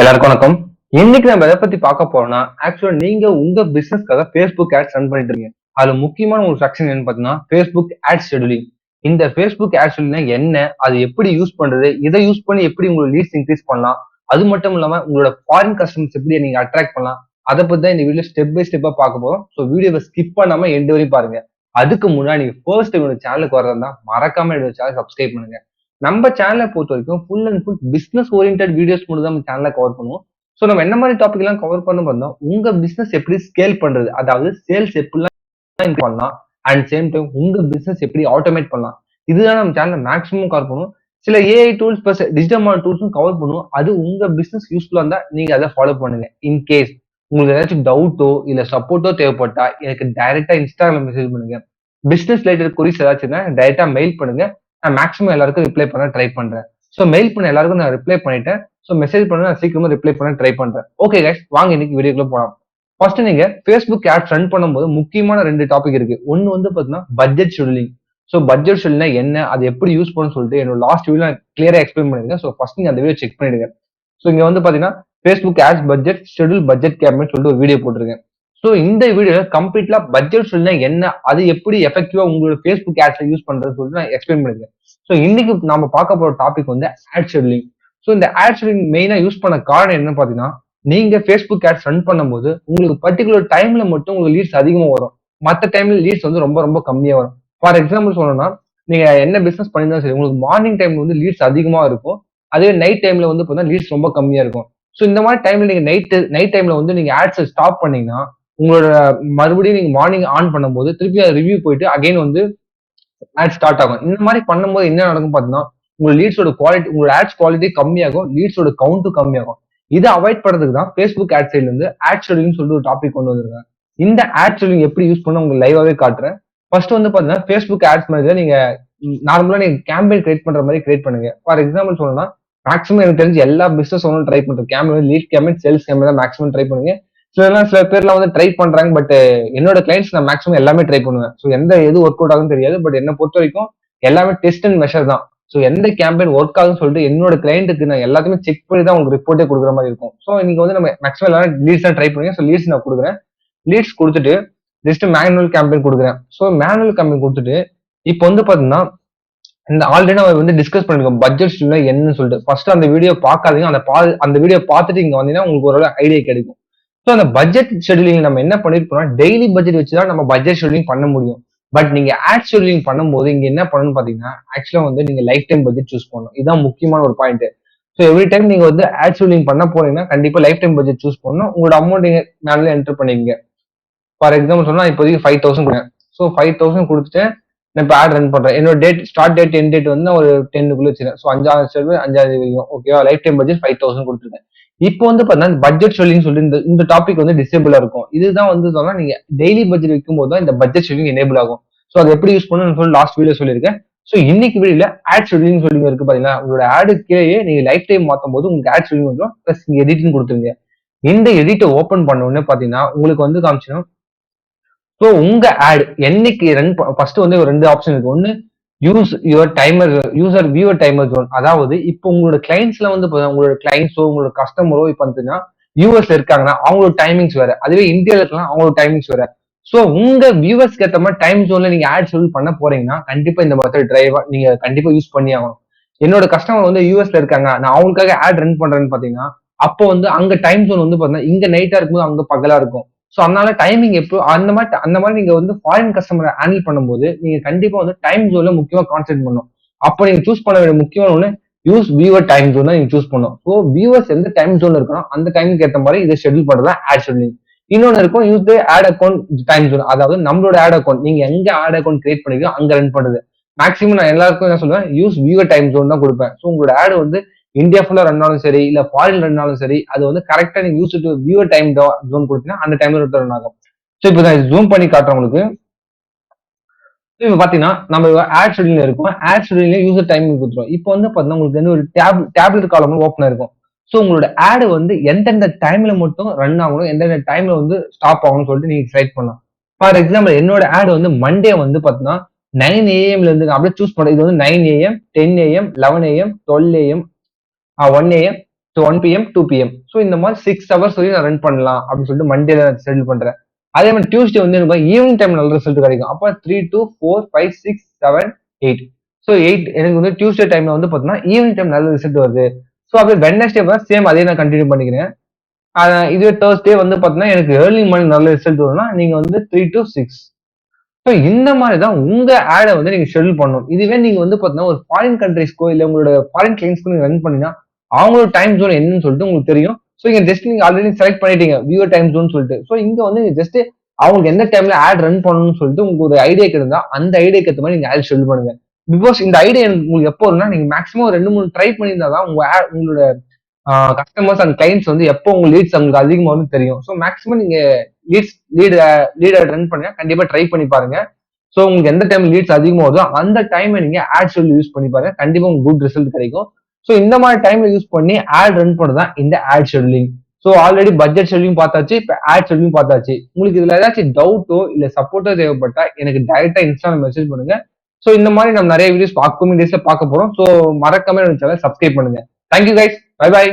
எல்லாருக்கும் வணக்கம். இன்னைக்கு நம்ம எதை பத்தி பார்க்க போறோம்னா, ஆக்சுவலா நீங்க உங்க பிசினஸ்க்காக Facebook ஆட்ஸ் ரன் பண்ணிட்டு இருக்கீங்க. அதுல முக்கியமான ஒரு செக்ஷன் என்னன்னு பாத்தீங்கன்னா, Facebook ஆட் ஷெட்யூலிங். இந்த Facebook ஆட் ஷெட்யூலிங் என்ன? அது எப்படி யூஸ் பண்றது? இதை யூஸ் பண்ணி எப்படி உங்களோட லீட்ஸ் இன்க்ரீஸ் பண்ணலாம்? அது மட்டும் இல்லாம உங்களோட ஃபாரின் கஸ்டமர்ஸ் எப்படி நீங்க அட்ராக்ட் பண்ணலாம்? அதை பத்தி தான் இந்த வீடியோ ஸ்டெப் பை ஸ்டெப்பா பார்க்க போறோம். ஸோ வீடியோவை ஸ்கிப் பண்ணாம எண்ட் வரையும் பாருங்க. அதுக்கு முன்னாடி நீங்க ஃபர்ஸ்ட் என்னோட சேனலுக்கு வரதா மறக்காம என்னோட சேனல் சப்ஸ்கிரைப் பண்ணுங்க. நம்ம சேனலை பொறுத்த வரைக்கும் full and full business orient videos மட்டும் தான் நம்ம சேனலை கவர் பண்ணுவோம். ஸோ நம்ம என்ன மாதிரி டாபிக் எல்லாம் கவர் பண்ண பார்த்தோம், உங்க பிசினஸ் எப்படி ஸ்கேல் பண்றது, அதாவது சேல்ஸ் எப்படிலாம் பண்ணலாம், அண்ட் சேம் டைம் உங்க பிசினஸ் எப்படி ஆட்டோமேட் பண்ணலாம், இதுதான் நம்ம சேனல் மேக்ஸிமம் கவர் பண்ணுவோம். சில ஏஐ டூல்ஸ் பிளஸ் டிஜிட்டல் டூல்ஸும் கவர் பண்ணுவோம். அது உங்க பிசினஸ் யூஸ்ஃபுல்லா இருந்தா நீங்க அதை ஃபாலோ பண்ணுங்க. இன் கேஸ் உங்களுக்கு ஏதாச்சும் டவுட்டோ இல்ல சப்போர்ட்டோ தேவைப்பட்டா எனக்கு டைரக்டா இன்ஸ்டாகிராம் மெசேஜ் பண்ணுங்க. பிசினஸ் ரிலேட்டட் குறிஸ் ஏதாச்சுன்னா டைரக்டா மெயில் பண்ணுங்க. நான் மேக்ஸிமம் எல்லாருக்கும் ரிப்ளை பண்ண ட்ரை பண்றேன். ஸோ மெயில் பண்ண எல்லாருக்கும் நான் ரிப்ளை பண்ணிட்டேன். ஸோ மெசேஜ் பண்ண நான் சீக்கிரமா ரிப்ளை பண்ண ட்ரை பண்றேன். ஓகே கைஸ், வாங்க இன்னைக்கு வீடியோக்குள்ள போகலாம். ஃபர்ஸ்ட் நீங்க Facebook ஆட்ஸ் ரன் பண்ணும்போது முக்கியமான 2 டாபிக் இருக்கு. ஒன்னு வந்து பாத்தீங்கன்னா பட்ஜெட் ஷெட்யூலிங். ஸோ பட்ஜெட் ஷெட்யூல்னா என்ன, அது எப்படி யூஸ் பண்ணணும்னு சொல்லிட்டு என்னோட லாஸ்ட் வீடியோ நான் கிளியரா எக்ஸ்பிளைன் பண்ணிருக்கேன். ஸோ ஃபர்ஸ்ட் நீங்க அந்த வீடியோ செக் பண்ணிடுங்க. ஸோ இங்க வந்து பாத்தீங்கன்னா Facebook ads budget schedule budget கேப்னு சொல்லிட்டு ஒரு வீடியோ போட்டிருக்கேன். ஸோ இந்த வீடியோல கம்ப்ளீட்லா பட்ஜெட் ஷெட்யூல்னா என்ன, அது எப்படி எஃபெக்டிவா உங்களோட Facebook ஆட்ஸ்ல யூஸ் பண்றது சொல்லிட்டு நான் எக்ஸ்பிளைன் பண்ணிருக்கேன். ஸோ இன்னைக்கு நம்ம பார்க்க போற டாபிக் வந்து ஆட் ஷெட்யூலிங். ஸோ இந்த ஆட் ஷெட்யூலிங் மெயினா யூஸ் பண்ண காரணம் என்னன்னு பாத்தீங்கன்னா, நீங்க Facebook ஆட்ஸ் ரன் பண்ணும்போது உங்களுக்கு பர்டிகுலர் டைம்ல மட்டும் உங்களுக்கு லீட்ஸ் அதிகமா வரும். மற்ற டைம்ல லீட்ஸ் வந்து ரொம்ப ரொம்ப கம்மியா வரும். ஃபார் எக்ஸாம்பிள் சொல்லணும்னா, நீங்க என்ன பிசினஸ் பண்ணிருந்தா சரி, உங்களுக்கு மார்னிங் டைம்ல வந்து லீட்ஸ் அதிகமா இருக்கும். அதே நைட் டைம்ல வந்து பாத்தீங்கன்னா லீட்ஸ் ரொம்ப கம்மியா இருக்கும். ஸோ இந்த மாதிரி டைம்ல நீங்க நைட் டைம்ல வந்து நீங்க ஆட்ஸ் ஸ்டாப் பண்ணீங்கன்னா, உங்களோட மறுபடியும் நீங்க மார்னிங் ஆன் பண்ணும்போது திருப்பி அதை ரிவ்யூ போயிட்டு அகைன் வந்து ஆட் ஸ்டார்ட் ஆகும். இந்த மாதிரி பண்ணும்போது என்ன நடக்கும் பாத்தீங்கன்னா, உங்க லீட்ஸோட குவாலிட்டி, உங்களோட ஆட்ஸ் குவாலிட்டி கம்மியாகும், லீட்ஸோட கவுண்ட்டும் கம்மியாகும். இதை அவாய்ட் பண்றதுக்கு தான் Facebook ஆட் சைட்ல இருந்து ஆட் ஷெட்யூலிங் சொல்லிட்டு ஒரு டாபிக் கொண்டு வந்திருக்காங்க. இந்த ஆட் ஷெட்யூலிங் எப்படி யூஸ் பண்ண உங்களுக்கு லைவாவே காட்டுறேன். ஃபர்ஸ்ட் வந்து பாத்தீங்கன்னா Facebook ஆட்ஸ் மாதிரி நீங்க நார்மலா நீங்க கேம்பெயின் கிரியேட் பண்ற மாதிரி கிரியேட் பண்ணுங்க. ஃபார் எக்ஸாம்பிள் சொல்லணும்னா, மேக்ஸிமம் எனக்கு தெரிஞ்சு எல்லா பிசினஸ் ஒன்றும் ட்ரை பண்றேன். Campaign, lead campaign, sales campaign தான் மேக்ஸிமம் ட்ரை பண்ணுங்க. சில பேர்லாம் வந்து ட்ரை பண்றாங்க. பட் என்னோட கிளைண்ட்ஸ் நான் மேக்ஸிமம் எல்லாமே ட்ரை பண்ணுவேன். ஸோ எது ஒர்க் அவுட் ஆகுன்னு தெரியாது. பட் என்ன பொறுத்த வரைக்கும் எல்லாமே டெஸ்ட் அண்ட் மெஷர் தான். ஸோ எந்த கேம்பெயின் ஒர்க் ஆகுன்னு சொல்லிட்டு என்னோட கிளைண்ட்டுக்கு நான் எல்லாத்தையுமே செக் பண்ணி தான் உங்களுக்கு ரிப்போர்ட்டே கொடுக்குற மாதிரி இருக்கும். ஸோ இன்னைக்கு வந்து நம்ம மேக்ஸிமம் எல்லாரும் லீட்ஸ் தான் ட்ரை பண்ணுங்க. ஸோ லீட்ஸ் நான் கொடுக்குறேன். லீட்ஸ் கொடுத்துட்டு ஜஸ்ட் மேனுவல் கேம்பெயின் கொடுக்குறேன். ஸோ மேனுவல் கேம்பெயின் கொடுத்துட்டு இப்போ வந்து பாத்தீங்கன்னா, இந்த ஆல்ரெடி நம்ம வந்து டிஸ்கஸ் பண்ணிருக்கோம் பட்ஜெட் ஷெட்யூல் என்னன்னு சொல்லிட்டு. ஃபர்ஸ்ட் அந்த வீடியோ பார்க்காதீங்க. அந்த வீடியோ பார்த்துட்டு இங்க வந்தீங்கன்னா உங்களுக்கு ஒரு ஐடியா கிடைக்கும். ஸோ அந்த பட்ஜெட் ஷெட்யூலிங் நம்ம என்ன பண்ணிருக்கோம்னா, டெய்லி பட்ஜெட் வச்சுதான் நம்ம பட்ஜெட் ஷெட்யூலிங் பண்ண முடியும். பட் நீங்க ஆட் ஷெட்யூலிங் பண்ணும்போது இங்க என்ன பண்ணணும்னு பாத்தீங்கன்னா, ஆக்சுவலா வந்து நீங்க லைஃப் டைம் பட்ஜெட் சூஸ் பண்ணணும். இதுதான் முக்கியமான ஒரு பாயிண்ட். ஸோ எவ்ரி டைம் நீங்க வந்து ஆட் ஷெட்யூலிங் பண்ண போறீங்கன்னா கண்டிப்பா லைஃப் டைம் பட்ஜெட் சூஸ் பண்ணணும். உங்களோட அமௌண்ட் நீங்க மேனுவலா என்டர் பண்ணிக்கங்க. ஃபார் எக்ஸாம்பிள் சொன்னா இப்போதைக்கு 5000 கொடுங்க. ஸோ 5000 கொடுத்துட்டு நான் இப்போ ஆட் ரன் பண்றேன். என்னோட date, start date, end date வந்து ஒரு 10க்குள்ள வச்சிருக்கேன். ஸோ 5 வரைக்கும் ஓகேவா. லைஃப் டைம் பட்ஜெட் 5000 கொடுத்துருக்கேன். இப்போ வந்து பாத்தீங்கன்னா பட்ஜெட் ஷெட்யூலிங் சொல்லிட்டு இந்த டாபிக் வந்து டிசேபிளா இருக்கும். இதுதான் வந்து சொன்னா நீங்க டெய்லி பட்ஜெட் வைக்கும் போது தான் இந்த பட்ஜெட் ஷெட்யூலிங் எனேபிள் ஆகும். ஸோ அதை எப்படி யூஸ் பண்ணணும்னு சொல்லி லாஸ்ட் வீடியோ சொல்லியிருக்கேன். ஸோ இன்னைக்கு வீடியோல ஆட் ஷெட்யூலிங் சொல்லி இருக்கு பாத்தீங்களா, உங்களோட ஆடு கீழே நீங்க லைஃப் டைம் மாத்தும் போது உங்களுக்கு ஆட் ஷெட்யூலிங் வந்துடும். பிளஸ் நீங்க எடிட்டிங் கொடுத்துருங்க. இந்த எடிட்டை ஓபன் பண்ண உடனே பாத்தீங்கன்னா உங்களுக்கு வந்து காமிச்சிடும். ஸோ உங்க ஆட் என்னைக்கு ரன் ஃபர்ஸ்ட் வந்து ஒரு 2 ஆப்ஷன் இருக்கு. ஒன்னு use your timer, user viewer timer zone. அதாவது இப்போ உங்களோட கிளைண்ட்ஸ்ல வந்து உங்களோட கிளைண்ட்ஸோ உங்களோட கஸ்டமரோ இப்போ பார்த்தீங்கன்னா யூஎஸ்ல இருக்காங்கன்னா அவங்களோட டைமிங்ஸ் வேற, அதுவே இந்தியாவில் இருக்கலாம் அவங்களோட டைமிங்ஸ் வேற. ஸோ உங்க வியூவர்ஸ்க்கு ஏற்ற மாதிரி டைம் ஜோன்ல நீங்க ஆட் ஷெட்யூல் பண்ண போறீங்கன்னா கண்டிப்பா இந்த மெத்தட் டிரைவா நீங்க கண்டிப்பா யூஸ் பண்ணி ஆகணும். என்னோட கஸ்டமர் வந்து யூஎஸ்ல இருக்காங்க, நான் அவங்களுக்காக ஆட் ரன் பண்றேன்னு பாத்தீங்கன்னா அப்போ வந்து அங்க டைம் ஜோன் வந்து பாத்தீங்கன்னா இங்க நைட்டா இருக்கும்போது அங்க பகலா இருக்கும். ஸோ அதனால டைமிங் எப்போ அந்த மாதிரி நீங்க வந்து ஃபாரின் கஸ்டமரை ஹேண்டில் பண்ணும்போது நீங்க கண்டிப்பா வந்து டைம் ஜோன்ல முக்கியமா கான்சென்ட் பண்ணணும். அப்போ நீங்க சூஸ் பண்ண வேண்டிய முக்கியமான ஒன்று யூஸ் வியூவர் டைம் ஜோன் தான் நீங்க சூஸ் பண்ணணும். ஸோ வியூவர்ஸ் எந்த டைம் ஜோன்ல இருக்கணும் அந்த டைமுக்கு ஏற்ற மாதிரி இதை ஷெட்யூல் பண்றதா ஆட் ஷெட்யூலிங். இன்னொன்று இருக்கும் use the ad account time zone. அதாவது நம்மளோட ஆட் அக்கௌண்ட் நீங்க எங்க ஆட் அக்கௌண்ட் கிரியேட் பண்ணிக்கோ அங்க ரன் பண்ணுது. மேக்ஸிமம் நான் எல்லாருக்கும் என்ன சொல்லுவேன், யூஸ் வியூவர் டைம் ஜோன் தான் கொடுப்பேன். ஸோ உங்களோட ஆட் வந்து இந்தியா ஃபுல்லா ரன் ஆனாலும் சரி இல்ல ஃபாரின் ரன் ஆனாலும் சரி, அது வந்து கரெக்டா நீங்க use to viewer time zone கொடுத்தீங்கன்னா அந்த டைம்ல ரன் ஆகும். ஸோ இப்போ நான் ஜூம் பண்ணி காட்டுறேன் உங்களுக்கு. இப்போ பாத்தீங்கன்னா நம்ம ஆட் ஷெட்யூல் இருக்கும். ஆட் ஷெட்யூல் யூசர் டைம் கொடுத்துரும். இப்போ வந்து பாத்தீங்கன்னா உங்களுக்கு வந்து ஒரு டேப்லெட் காலம் ஓப்பன் இருக்கும். ஸோ உங்களோட ஆட் வந்து எந்தெந்த டைம்ல மட்டும் ரன் ஆகணும், எந்தெந்த டைம்ல வந்து ஸ்டாப் ஆகணும்னு சொல்லிட்டு நீங்க செலக்ட் பண்ணலாம். ஃபார் எக்ஸாம்பிள் என்னோட ஆட் வந்து மண்டே வந்து பாத்தீங்கன்னா 9 AM இருந்து அப்படியே சூஸ் பண்ண. இது வந்து 9 AM, 10 AM, 11 AM, 12 AM, 1 AM, to 1 PM 2 PM. So இந்த மாதிரி 6 hours வரையும் நான் ரன் பண்ணலாம் அப்படின்னு சொல்லிட்டு மண்டேல செட்டில் பண்றேன். அதே மாதிரி டியூஸ்டே வந்து எனக்கு ஈவினிங் டைம் நல்ல ரிசல்ட் கிடைக்கும். அப்போ 3 to 4 5 6 7 8. ஸோ 8 எனக்கு வந்து டியூஸ்டே டைம்ல வந்து பார்த்தீங்கன்னா ஈவினிங் டைம் நல்ல ரிசல்ட் வருது. ஸோ அப்படியே வெட்னஸ்டே சேம் அதே நான் கண்டினியூ பண்ணிக்கிறேன். இதுவே தேர்ஸ்டே வந்து பார்த்தீங்கன்னா எனக்கு ஏர்லி மார்னிங் நல்ல ரிசல்ட் வரும்னா நீங்க வந்து 3 to 6. ஸோ இந்த மாதிரி தான் உங்க ஆடை வந்து நீங்க ஷெட்யூல் பண்ணணும். இதுவே நீங்க வந்து பார்த்தீங்கன்னா ஒரு ஃபாரின் கண்ட்ரிஸ்க்கோ இல்ல உங்களோட ஃபாரின் கிளைண்ட்ஸ்க்கு நீங்க ரன் பண்ணீங்கன்னா அவங்களோட டைம் ஜோன் என்னன்னு சொல்லிட்டு உங்களுக்கு தெரியும். ஸோ இங்க ஜஸ்ட் நீங்க ஆல்ரெடி செலக்ட் பண்ணிட்டீங்க வியூவர் டைம் ஜோன் சொல்லிட்டு. ஸோ இங்க வந்து ஜஸ்ட் அவங்களுக்கு எந்த டைம்ல ஆட் ரன் பண்ணணும்னு சொல்லிட்டு உங்களுக்கு ஒரு ஐடியா இருந்தா அந்த ஐடியாக்கு ஏற்ற மாதிரி நீங்க ஆட் ஷெட்யூல் பண்ணுங்க. பிகாஸ் இந்த ஐடியா உங்களுக்கு எப்போ வரும்னா நீங்க மேக்ஸிமம் 2 3 ட்ரை பண்ணியிருந்தா தான் உங்களோட கஸ்டமர்ஸ் அண்ட் கிளைண்ட்ஸ் வந்து எப்போ உங்க லீட்ஸ் உங்களுக்கு அதிகமாக வந்து தெரியும். ஸோ மேக்ஸிமம் நீங்க லீட் ரன் பண்ணுங்க, கண்டிப்பா ட்ரை பண்ணி பாருங்க. ஸோ உங்களுக்கு எந்த டைம் லீட்ஸ் அதிகமாக வருதோ அந்த டைமை நீங்க ஆட் ஷெட்யூல் யூஸ் பண்ணி பாருங்க, கண்டிப்பா உங்களுக்கு குட் ரிசல்ட் கிடைக்கும். ஸோ இந்த மாதிரி டைம்ல யூஸ் பண்ணி ஆட் ரன் பண்ணதான் இந்த ad scheduling. So already budget scheduling பார்த்தாச்சு, இப்போ ஆட் ஷெட்யூலிங் பார்த்தாச்சு. உங்களுக்கு இதுல ஏதாச்சும் டவுட்டோ இல்ல சப்போர்ட்டோ தேவைப்பட்டா எனக்கு டைரக்டா இன்ஸ்டால மெசேஜ் பண்ணுங்க. ஸோ இந்த மாதிரி நம்ம நிறைய வீடியோஸ் அப்கமிங் டேஸ்ல பார்க்க போறோம். ஸோ மறக்காம சேனல் சப்ஸ்கிரைப் பண்ணுங்க. Thank you guys, bye by.